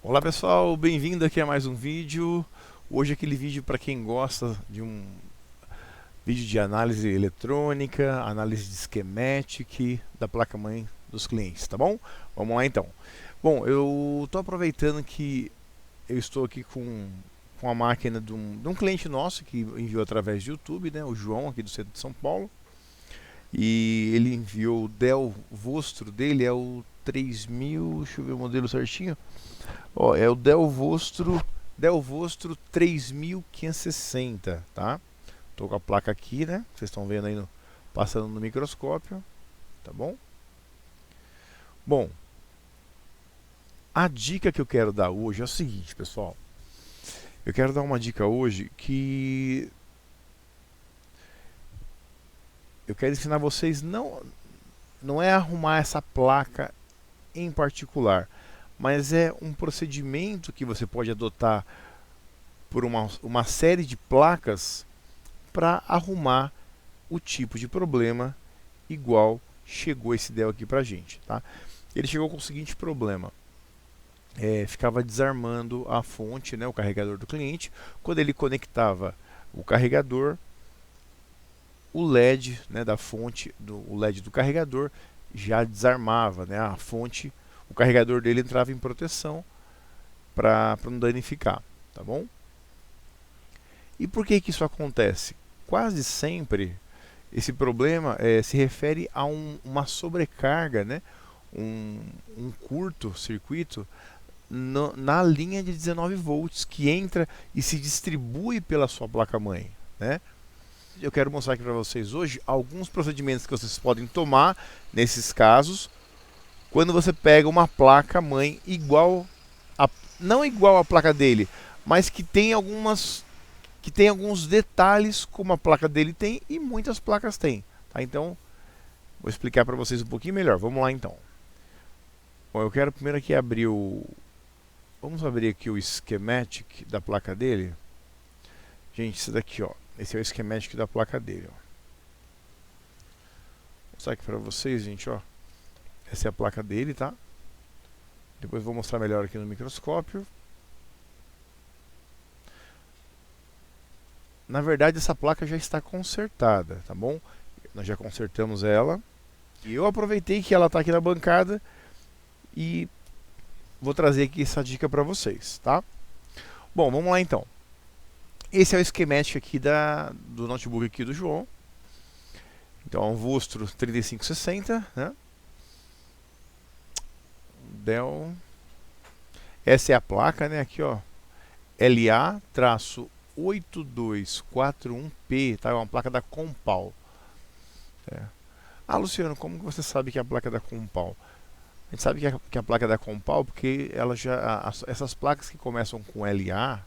Olá pessoal, bem-vindo aqui a mais um vídeo. Hoje aquele vídeo para quem gosta de um vídeo de análise eletrônica, análise de schematic da placa-mãe dos clientes, tá bom? Vamos lá então. Bom, eu estou aproveitando que eu estou aqui com a máquina de um cliente nosso que enviou através do YouTube, né? O João aqui do centro de São Paulo. E ele enviou o Dell Vostro dele, é o 3000, deixa eu ver o modelo certinho. Ó, é o Dell Vostro 3560, tá? Tô com a placa aqui, né? Vocês estão vendo aí passando no microscópio, tá bom? Bom, a dica que eu quero dar hoje é o seguinte, pessoal. Eu quero dar uma dica hoje que eu quero ensinar vocês não é arrumar essa placa em particular, mas é um procedimento que você pode adotar por uma série de placas para arrumar o tipo de problema igual chegou esse Dell aqui pra gente, tá? Ele chegou com o seguinte problema: ficava desarmando a fonte, né, o carregador do cliente. Quando ele conectava o carregador, o LED, né, da fonte, o LED do carregador já desarmava, né, a fonte, o carregador dele entrava em proteção para não danificar, tá bom? E por que isso acontece? Quase sempre esse problema se refere a uma sobrecarga, né? um curto-circuito na linha de 19 volts que entra e se distribui pela sua placa-mãe, né? Eu quero mostrar aqui para vocês hoje alguns procedimentos que vocês podem tomar nesses casos quando você pega uma placa-mãe igual a, não igual à placa dele, mas que tem alguns detalhes como a placa dele tem e muitas placas têm, tá? Então, vou explicar para vocês um pouquinho melhor. Vamos lá então. Bom, eu quero primeiro aqui abrir o... Vamos abrir aqui o schematic da placa dele. Gente, esse daqui, ó. Esse é o schematic da placa dele, ó. Vou mostrar aqui para vocês, gente, ó. Essa é a placa dele, tá? Depois vou mostrar melhor aqui no microscópio. Na verdade, essa placa já está consertada, tá bom? Nós já consertamos ela. E eu aproveitei que ela está aqui na bancada e vou trazer aqui essa dica para vocês, tá? Bom, vamos lá então. Esse é o schematic aqui do notebook aqui do João. Então é um Vostro 3560, né? Dell. Essa é a placa, né? Aqui, ó. LA-8241P, tá? É uma placa da Compal. É. Ah, Luciano, como que você sabe que é a placa da Compal? A gente sabe que a placa é da Compal porque ela essas placas que começam com LA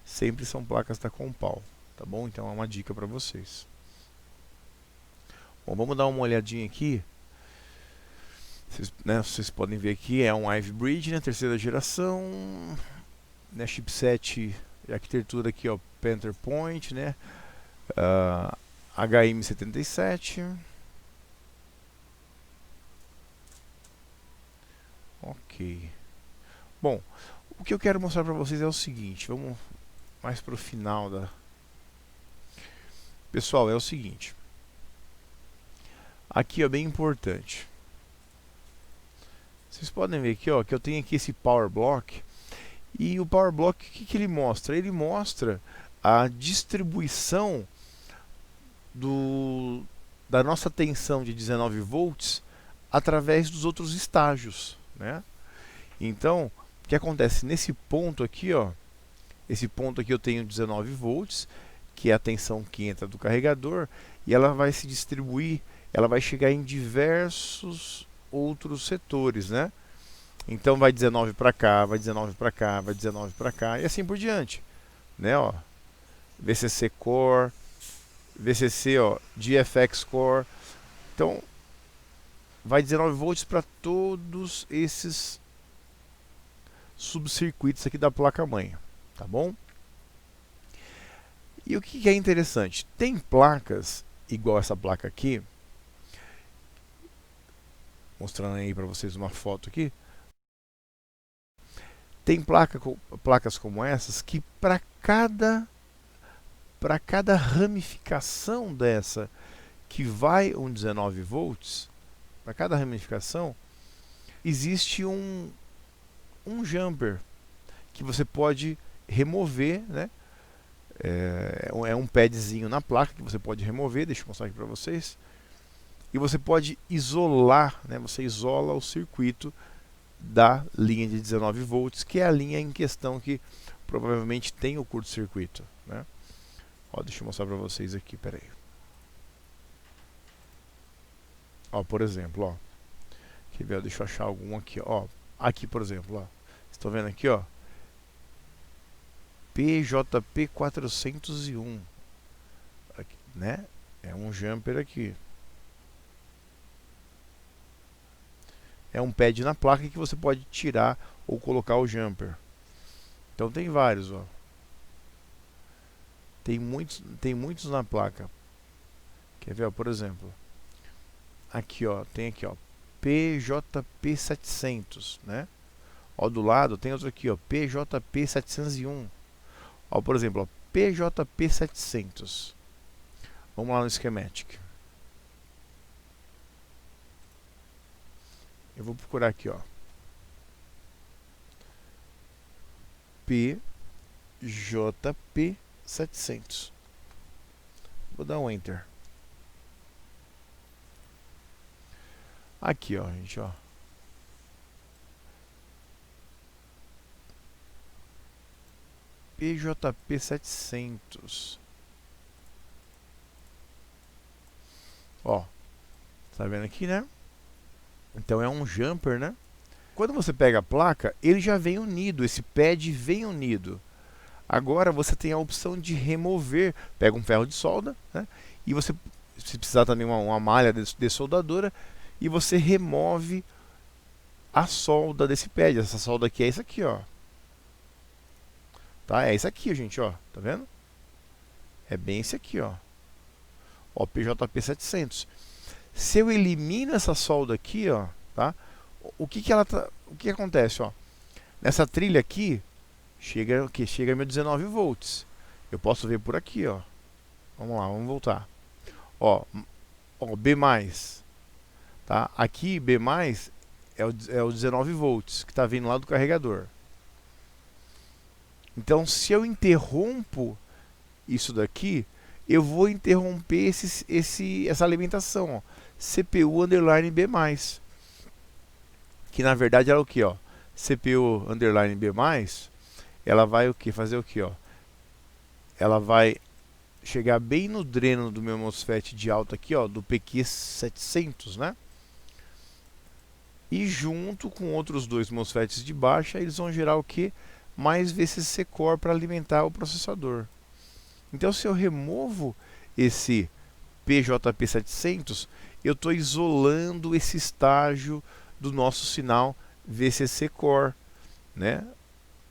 sempre são placas da Compal, tá bom? Então é uma dica para vocês. Bom, vamos dar uma olhadinha aqui. Vocês podem ver aqui, é um Ivy Bridge, né, terceira geração, né, chipset e arquitetura aqui, ó, Panther Point, né, HM77. Ok. Bom, o que eu quero mostrar para vocês é o seguinte, vamos mais para o final da... Pessoal, é o seguinte. Aqui é bem importante. Vocês podem ver aqui, ó, que eu tenho aqui esse Power Block. E o Power Block, o que ele mostra? Ele mostra a distribuição da nossa tensão de 19 volts através dos outros estágios, né? Então, o que acontece nesse ponto aqui, ó, esse ponto aqui eu tenho 19 volts, que é a tensão que entra do carregador, e ela vai se distribuir, ela vai chegar em diversos outros setores, né? Então vai 19 para cá, vai 19 para cá, vai 19 para cá e assim por diante, né, ó? VCC Core, VCC, ó, GFX Core. Então vai 19 volts para todos esses subcircuitos aqui da placa-mãe, tá bom? E o que é interessante? Tem placas igual essa placa aqui, mostrando aí para vocês uma foto aqui. Tem placas como essas que para cada ramificação dessa que vai um 19 volts, para cada ramificação existe um jumper que você pode remover, né? É um padzinho na placa que você pode remover, deixa eu mostrar aqui para vocês. E você pode isolar, né? Você isola o circuito da linha de 19 volts, que é a linha em questão que provavelmente tem o curto-circuito, né? Ó, deixa eu mostrar para vocês aqui, peraí. Ó, por exemplo, ó. Quer ver? Deixa eu achar algum aqui, ó. Aqui, por exemplo, ó. Estão vendo aqui, ó? PJP 401, aqui, né? É um jumper aqui. É um pad na placa que você pode tirar ou colocar o jumper. Então tem vários, ó. Tem muitos na placa. Quer ver, ó, por exemplo? Aqui, ó, tem aqui, ó, PJP 700, né? Ó, do lado tem outro aqui, ó, PJP 701. Ó, por exemplo, ó, PJP 700. Vamos lá no schematic. Eu vou procurar aqui, ó. PJP 700. Vou dar um enter. Aqui, ó, gente, ó. PJP 700. Ó, tá vendo aqui, né? Então é um jumper, né? Quando você pega a placa, ele já vem unido, esse pad vem unido. Agora você tem a opção de remover, pega um ferro de solda, né? E você, se precisar também uma malha de soldadora, e você remove a solda desse pad. Essa solda aqui é essa aqui, ó. Tá? É esse aqui, gente, ó. Tá vendo? É bem esse aqui, ó. Ó, PJP 700. Se eu elimino essa solda aqui, ó, tá? O que acontece, ó? Nessa trilha aqui chega o que? Chega a 1019 volts. Eu posso ver por aqui, ó. Vamos lá, vamos voltar. Ó, B+, tá? Aqui B+, é o 19 volts que está vindo lá do carregador. Então, se eu interrompo isso daqui, eu vou interromper essa alimentação, ó, CPU underline B+, que na verdade é o que, ó, CPU underline B+, ela vai o que? Fazer o que, ó? Ela vai chegar bem no dreno do meu MOSFET de alta aqui, ó, do PQ700, né? E junto com outros dois MOSFETs de baixa, eles vão gerar o que? Mais VCC Core para alimentar o processador. Então, se eu removo esse PJP700, eu estou isolando esse estágio do nosso sinal VCC Core, né?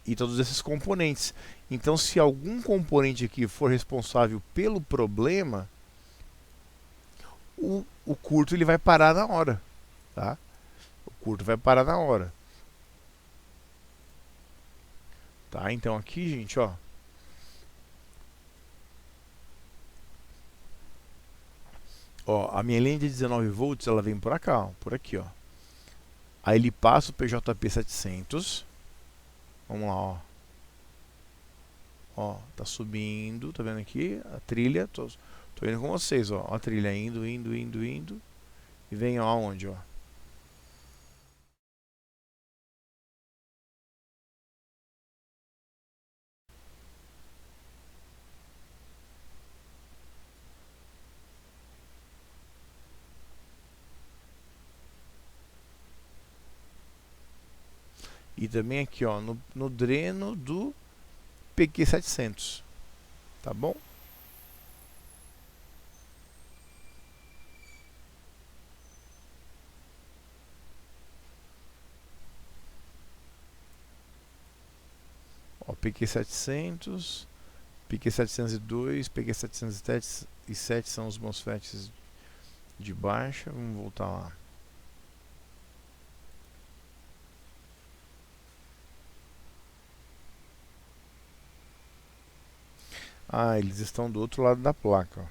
E todos esses componentes. Então, se algum componente aqui for responsável pelo problema, o curto ele vai parar na hora, tá? O curto vai parar na hora. Tá? Então aqui, gente, ó, a minha linha de 19 volts, ela vem por cá, ó, por aqui, ó. Aí ele passa o PJP 700. Vamos lá, ó. Ó, tá subindo, tá vendo aqui a trilha? Tô indo com vocês, ó. A trilha indo. E vem aonde, ó? E também aqui, ó, no dreno do PQ700. Tá bom? Ó, PQ700, PQ702, PQ707 são os MOSFETs de baixa. Vamos voltar lá. Ah, eles estão do outro lado da placa, ó.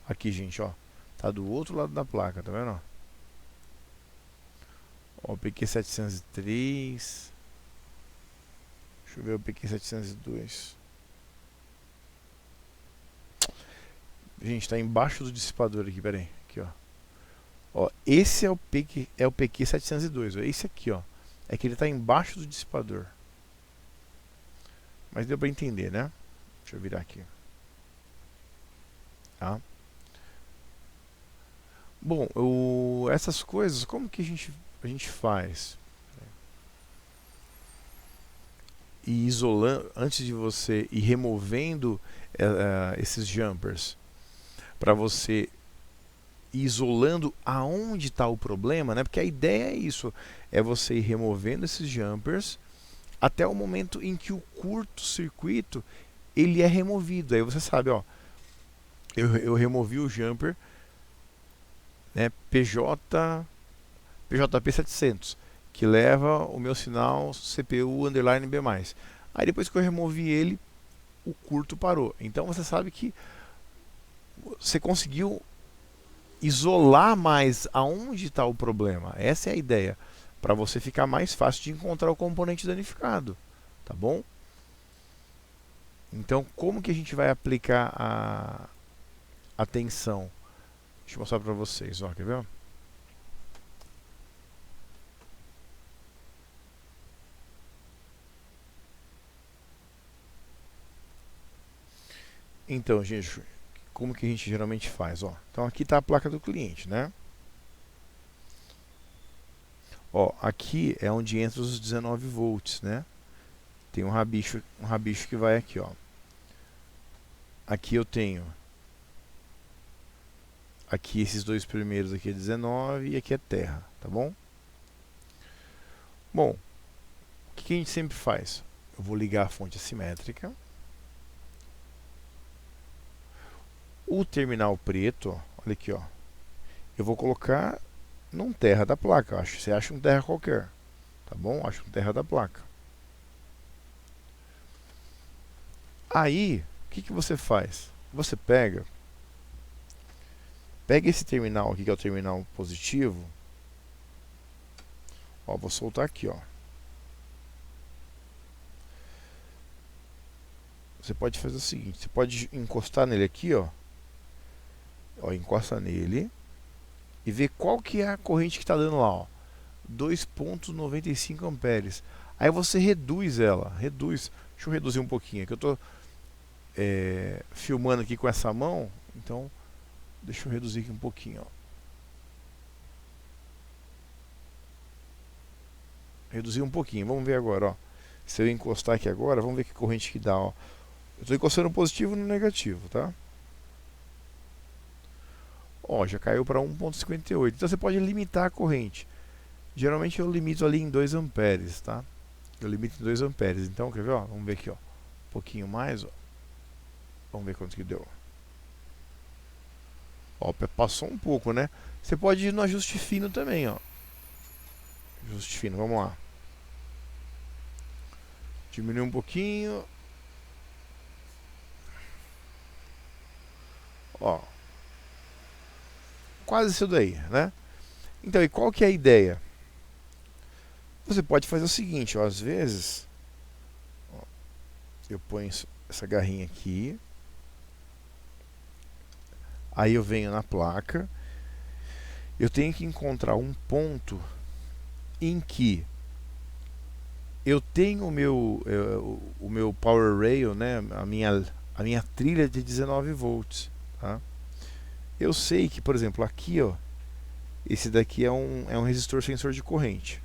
Aqui, gente, ó. Tá do outro lado da placa, tá vendo? Ó, o PQ703. Deixa eu ver o PQ702. Gente, tá embaixo do dissipador aqui, pera aí. Aqui, ó. Ó, esse é o PQ702, ó. Esse aqui, ó. É que ele tá embaixo do dissipador. Mas deu pra entender, né? Deixa eu virar aqui. Tá? Bom, essas coisas, como que a gente faz? E isolando, antes de você ir removendo esses jumpers, para você ir isolando aonde está o problema, né? Porque a ideia é isso, é você ir removendo esses jumpers até o momento em que o curto-circuito ele é removido. Aí você sabe, ó, eu removi o jumper, né, PJP 700, que leva o meu sinal CPU underline B+. Aí depois que eu removi ele, o curto parou. Então você sabe que você conseguiu isolar mais aonde está o problema. Essa é a ideia, para você ficar mais fácil de encontrar o componente danificado, tá bom? Então, como que a gente vai aplicar a tensão? Deixa eu mostrar para vocês, ó, quer ver? Então, gente, como que a gente geralmente faz? Ó, então aqui está a placa do cliente, né? Ó, aqui é onde entra os 19 volts, né? Tem um rabicho que vai aqui, ó. Aqui eu tenho aqui esses dois primeiros aqui é 19 e aqui é terra, tá bom? Bom, o que a gente sempre faz? Eu vou ligar a fonte assimétrica. O terminal preto, ó, olha aqui, ó. Eu vou colocar num terra da placa. Você acha um terra qualquer, tá bom? Acha um terra da placa. Aí, o que você faz? Você pega esse terminal aqui, que é o terminal positivo. Ó, vou soltar aqui, ó. Você pode fazer o seguinte, você pode encostar nele aqui, ó. Ó, encosta nele e ver qual que é a corrente que está dando lá, ó. 2,95 amperes. Aí você reduz ela, reduz. Deixa eu reduzir um pouquinho, que eu estou filmando aqui com essa mão, então deixa eu reduzir aqui um pouquinho, ó. Reduzir um pouquinho, vamos ver agora, ó. Se eu encostar aqui agora, vamos ver que corrente que dá, ó. Eu estou encostando no positivo e no negativo, tá? Ó, já caiu para 1,58. Então você pode limitar a corrente. Geralmente eu limito ali em 2 amperes, tá? Eu limito em 2 amperes. Então, quer ver, ó? Vamos ver aqui, ó. Um pouquinho mais, ó. Vamos ver quanto que deu. Ó, passou um pouco, né? Você pode ir no ajuste fino também, ó. Ajuste fino, vamos lá. Diminui um pouquinho. Ó. Quase isso daí, né? Então, e qual que é a ideia? Você pode fazer o seguinte, ó. Às vezes, ó, eu ponho essa garrinha aqui. Aí eu venho na placa. Eu tenho que encontrar um ponto em que eu tenho o meu power rail, né, a minha trilha de 19 volts, tá? Eu sei que, por exemplo, aqui, ó, esse daqui é um resistor sensor de corrente.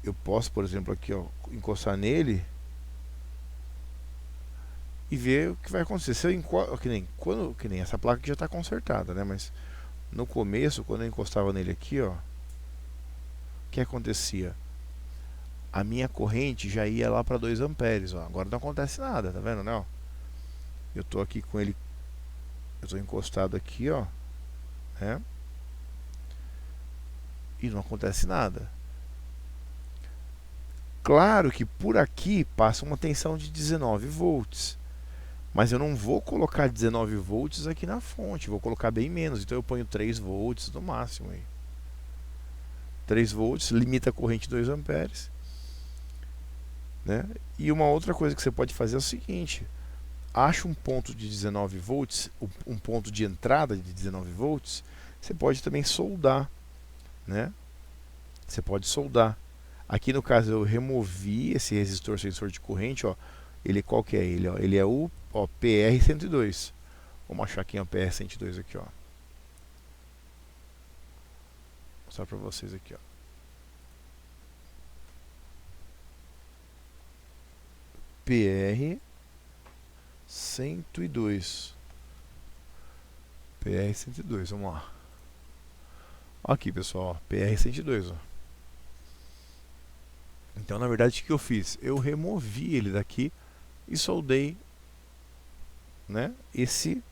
Eu posso, por exemplo, aqui, ó, encostar nele e ver o que vai acontecer. Se eu que nem essa placa aqui já está consertada, né? Mas no começo, quando eu encostava nele aqui, ó, o que acontecia? a minha corrente já ia lá para 2 amperes, ó. Agora não acontece nada, tá vendo, né? Ó? Eu tô aqui com ele, eu tô encostado aqui, ó, né? E não acontece nada. Claro que por aqui passa uma tensão de 19 volts, mas eu não vou colocar 19 volts aqui na fonte, vou colocar bem menos, então eu ponho 3 volts no máximo aí. 3 volts, limita a corrente 2 amperes, né? E uma outra coisa que você pode fazer é o seguinte: acha um ponto de 19 volts, um ponto de entrada de 19 volts, você pode também soldar, né? Você pode soldar. Aqui no caso eu removi esse resistor sensor de corrente, ó. Ele qual que é ele, ó? Ele é o PR102. Vamos achar quem é o PR102 aqui, ó. Vou mostrar para vocês aqui, ó. PR102. PR102, vamos lá. Aqui, pessoal, ó, PR102, ó. Então, na verdade, o que eu fiz? Eu removi ele daqui e soldei, né, esse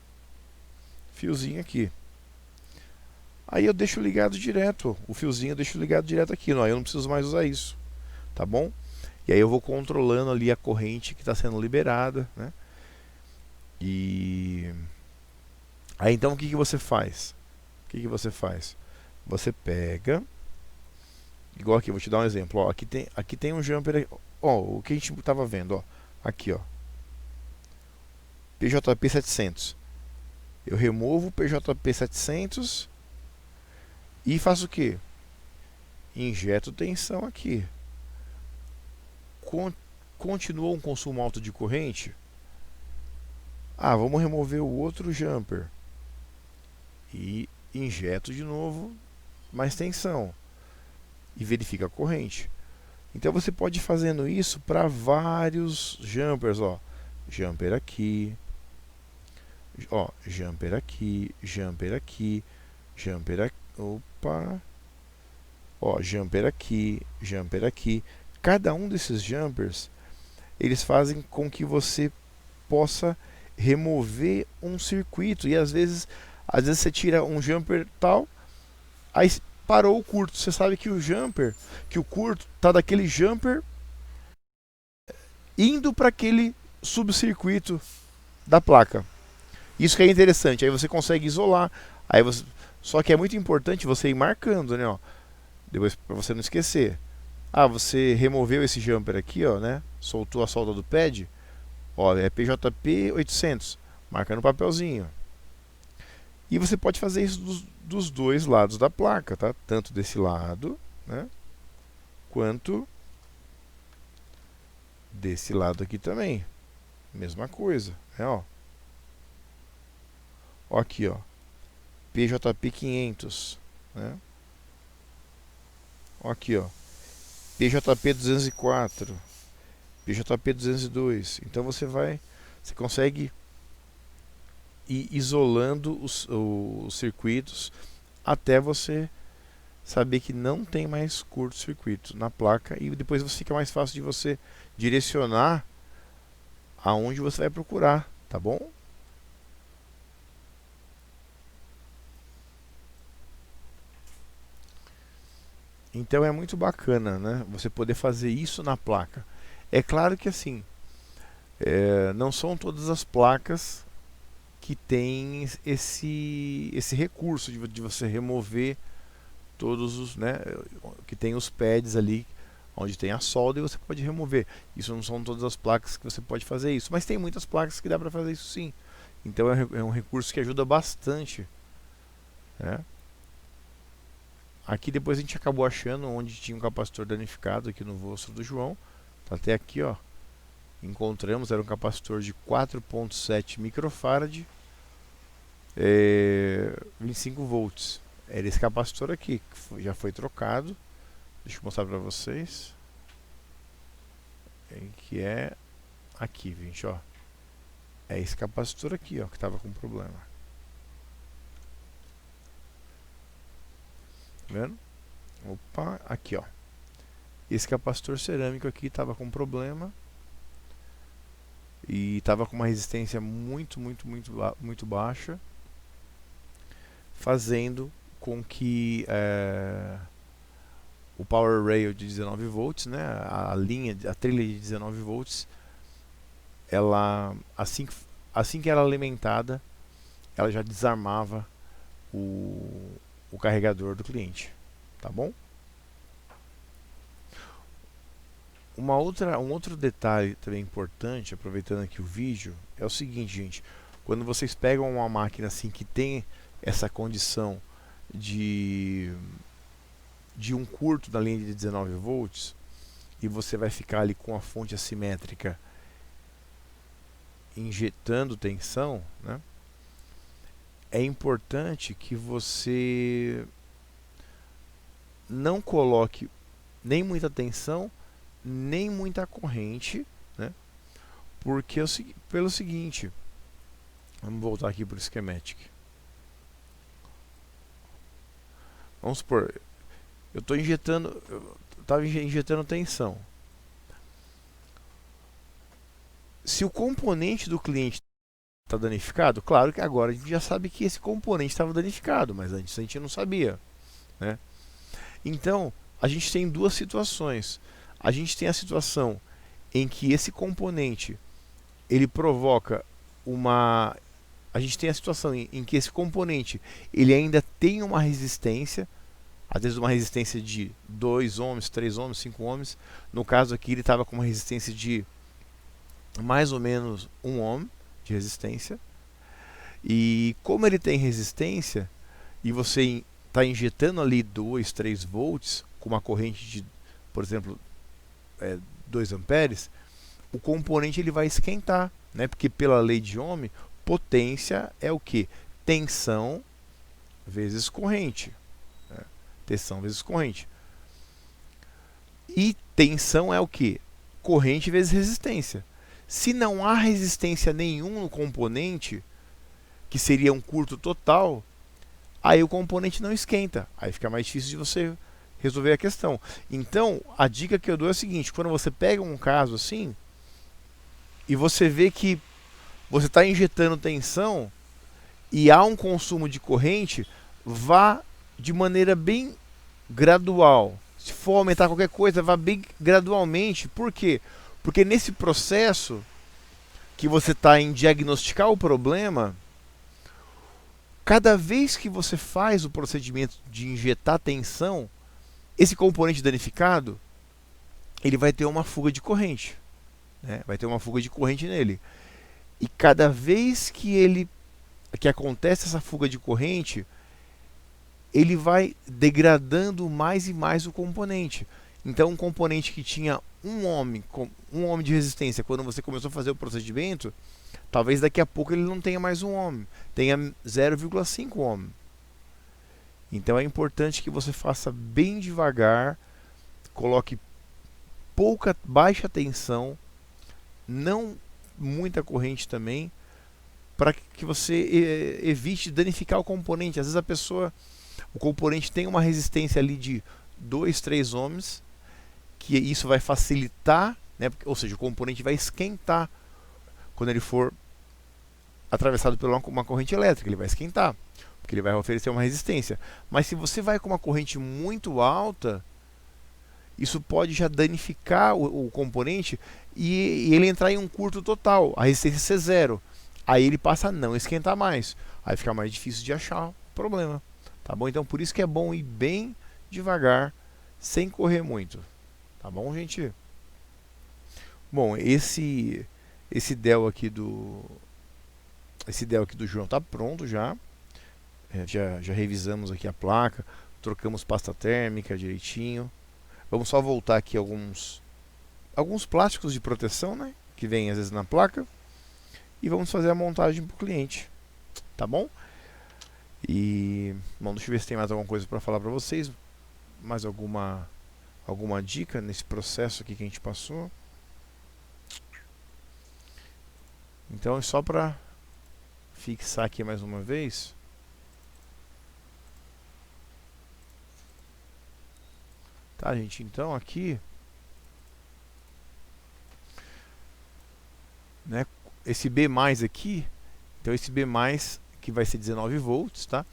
fiozinho aqui. Aí eu deixo ligado direto, o fiozinho eu deixo ligado direto aqui, ó, eu não preciso mais usar isso, tá bom? E aí eu vou controlando ali a corrente que está sendo liberada, né? E aí então o que você faz? Você faz? Você pega, igual aqui, vou te dar um exemplo, ó, aqui tem um jumper, ó, o que a gente estava vendo, ó, aqui, ó, PJP 700. Eu removo o PJP 700 e faço o que? Injeto tensão aqui. Continua um consumo alto de corrente? Ah, vamos remover o outro jumper. E injeto de novo mais tensão. E verifica a corrente. Então você pode ir fazendo isso para vários jumpers, ó. Jumper aqui, ó, jumper aqui, jumper aqui, jumper aqui, opa, ó, jumper aqui, jumper aqui. Cada um desses jumpers, eles fazem com que você possa remover um circuito e às vezes você tira um jumper tal, aí parou o curto. Você sabe que o jumper, que o curto tá daquele jumper indo para aquele subcircuito da placa. Isso que é interessante. Aí você consegue isolar. Aí você, só que é muito importante você ir marcando, né? Ó, depois para você não esquecer. Ah, você removeu esse jumper aqui, ó, né? Soltou a solda do pad. Ó, é PJP 800. Marca no papelzinho. E você pode fazer isso dos dois lados da placa, tá? Tanto desse lado, né? Quanto desse lado aqui também. Mesma coisa, né? Ó aqui, ó. PJP 500, né? Ó aqui, ó. PJP 204, PJP 202. Então você consegue ir isolando os circuitos até você saber que não tem mais curto-circuito na placa, e depois fica mais fácil de você direcionar aonde você vai procurar, tá bom? Então é muito bacana, né? Você poder fazer isso na placa. É claro que assim, não são todas as placas que têm esse recurso de você remover todos os, né? Que tem os pads ali onde tem a solda e você pode remover. Isso não são todas as placas que você pode fazer isso, mas tem muitas placas que dá para fazer isso sim. Então é um recurso que ajuda bastante, né? Aqui depois a gente acabou achando onde tinha um capacitor danificado aqui no vostro do João. Tá até aqui, ó. Encontramos, era um capacitor de 4.7 microfarad, 25 volts. Era esse capacitor aqui, que já foi trocado. Deixa eu mostrar para vocês. Que é aqui, gente, ó. É esse capacitor aqui, ó, que estava com problema. Tá vendo? Opa, aqui, ó. esse capacitor cerâmico aqui estava com problema e estava com uma resistência muito baixa, fazendo com que o power rail de 19 volts, né, a trilha de 19 volts, ela assim que era alimentada, ela já desarmava o carregador do cliente, tá bom? Um outro detalhe também importante, aproveitando aqui o vídeo, é o seguinte, gente. Quando vocês pegam uma máquina assim que tem essa condição de um curto na linha de 19 volts, e você vai ficar ali com a fonte assimétrica injetando tensão, né? É importante que você não coloque nem muita tensão, nem muita corrente, né? Porque pelo seguinte, vamos voltar aqui para o schematic. Vamos supor, eu estava injetando tensão. Se o componente do cliente está danificado, claro que agora a gente já sabe que esse componente estava danificado, mas antes a gente não sabia, né? Então, a gente tem duas situações. A gente tem a situação em que esse componente ele provoca uma... A gente tem a situação em que esse componente ele ainda tem uma resistência, às vezes uma resistência de 2 ohms, 3 ohms, 5 ohms. No caso aqui ele estava com uma resistência de mais ou menos 1 ohm de resistência. E como ele tem resistência e você está injetando ali 2, 3 volts com uma corrente de, por exemplo, 2 amperes, o componente ele vai esquentar, né? Porque pela lei de Ohm, potência é o que? Tensão vezes corrente. Né? Tensão vezes corrente. E tensão é o que? Corrente vezes resistência. Se não há resistência nenhuma no componente, que seria um curto total, aí o componente não esquenta. Aí fica mais difícil de você resolver a questão. Então, a dica que eu dou é a seguinte: quando você pega um caso assim, e você vê que você está injetando tensão e há um consumo de corrente, vá de maneira bem gradual. Se for aumentar qualquer coisa, vá bem gradualmente. Por quê? Porque nesse processo que você está em diagnosticar o problema, cada vez que você faz o procedimento de injetar tensão, esse componente danificado, ele vai ter uma fuga de corrente. Né? Vai ter uma fuga de corrente nele. E cada vez que acontece essa fuga de corrente, ele vai degradando mais e mais o componente. Então, um componente que tinha 1 ohm de resistência quando você começou a fazer o procedimento, talvez daqui a pouco ele não tenha mais 1 ohm, tenha 0,5 ohm. Então é importante que você faça bem devagar, coloque baixa tensão, não muita corrente também, para que você evite danificar o componente. Às vezes o componente tem uma resistência ali de 2, 3 ohms, que isso vai facilitar, né? Ou seja, o componente vai esquentar quando ele for atravessado por uma corrente elétrica, ele vai esquentar, porque ele vai oferecer uma resistência. Mas se você vai com uma corrente muito alta, isso pode já danificar o componente e ele entrar em um curto total, a resistência ser zero. Aí ele passa a não esquentar mais, aí fica mais difícil de achar o problema. Tá bom? Então por isso que é bom ir bem devagar, sem correr muito. Tá bom, gente? Bom, esse Dell aqui do João tá pronto já. Já revisamos aqui a placa, trocamos pasta térmica direitinho. Vamos só voltar aqui alguns plásticos de proteção, né, que vem às vezes na placa, e vamos fazer a montagem para o cliente, tá bom? E bom, deixa eu ver se tem mais alguma coisa para falar para vocês, mais alguma dica nesse processo aqui que a gente passou. Então é só para fixar aqui mais uma vez. Tá, gente, então aqui né? Esse B+ aqui, então esse B+ que vai ser 19 volts, tá?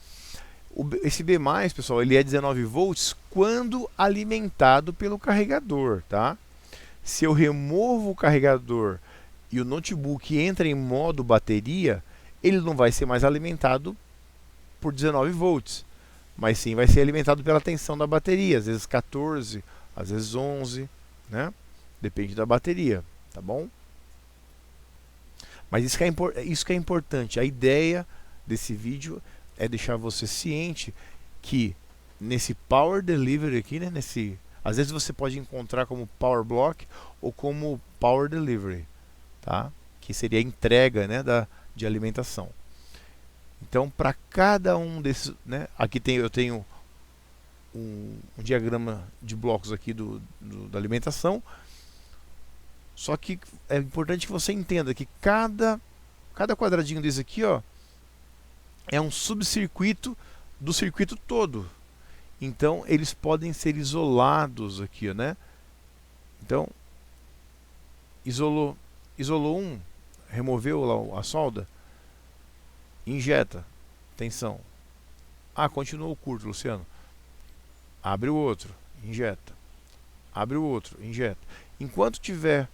Esse B+, pessoal, ele é 19 volts quando alimentado pelo carregador, tá? Se eu removo o carregador e o notebook entra em modo bateria, ele não vai ser mais alimentado por 19 volts, mas sim vai ser alimentado pela tensão da bateria, às vezes 14, às vezes 11, né? Depende da bateria, tá bom? Mas isso que é importante. A ideia desse vídeo é deixar você ciente que nesse Power Delivery aqui, né, às vezes você pode encontrar como Power Block ou como Power Delivery, tá? Que seria a entrega, né, de alimentação. Então, para cada um desses, né, aqui eu tenho um diagrama de blocos aqui da alimentação. Só que é importante que você entenda que cada quadradinho desse aqui, ó, é um subcircuito do circuito todo. Então, eles podem ser isolados aqui, ó, né? Então, isolou um, removeu lá a solda, injeta, tensão. Ah, continuou curto, Luciano. Abre o outro, injeta. Abre o outro, injeta. Enquanto tiver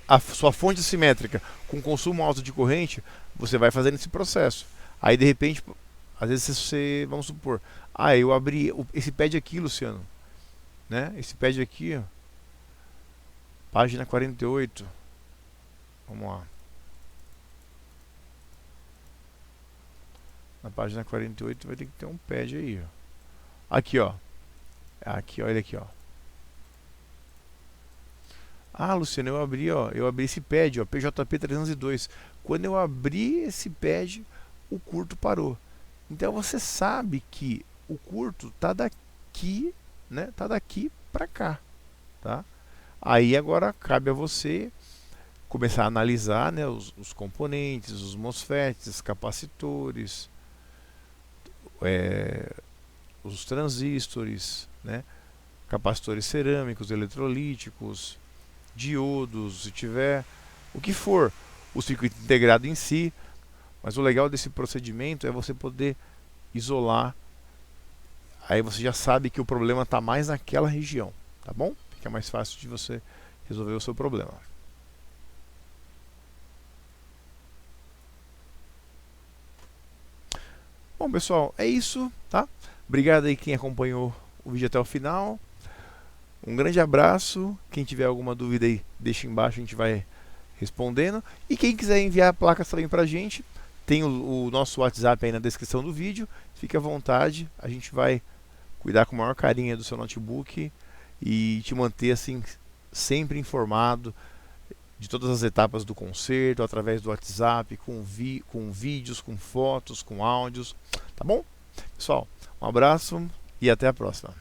a sua fonte simétrica com consumo alto de corrente, você vai fazendo esse processo. Aí de repente, às vezes você, vamos supor, eu abri esse pad aqui, Luciano, né? Esse pad aqui, ó, página 48. Vamos lá. Na página 48 vai ter que ter um pad aí, ó. Aqui, ó. Aqui, olha aqui, ó. Ah, Luciano, eu abri esse pad, ó, PJP 302. Quando eu abri esse pad, o curto parou. Então você sabe que o curto tá daqui, né? Tá daqui para cá, tá? Aí agora cabe a você começar a analisar, né, os componentes, os MOSFETs, os capacitores, os transistores, né? Capacitores cerâmicos, eletrolíticos, diodos, se tiver, o que for, o circuito integrado em si. Mas o legal desse procedimento é você poder isolar. Aí você já sabe que o problema está mais naquela região, tá bom? Fica mais fácil de você resolver o seu problema. Bom, pessoal, é isso, tá? Obrigado aí quem acompanhou o vídeo até o final. Um grande abraço. Quem tiver alguma dúvida aí, deixa embaixo, a gente vai respondendo. E quem quiser enviar placas também pra gente, tem o nosso WhatsApp aí na descrição do vídeo. Fique à vontade, a gente vai cuidar com o maior carinho do seu notebook e te manter assim sempre informado de todas as etapas do conserto, através do WhatsApp, com vídeos, com fotos, com áudios, tá bom? Pessoal, um abraço e até a próxima.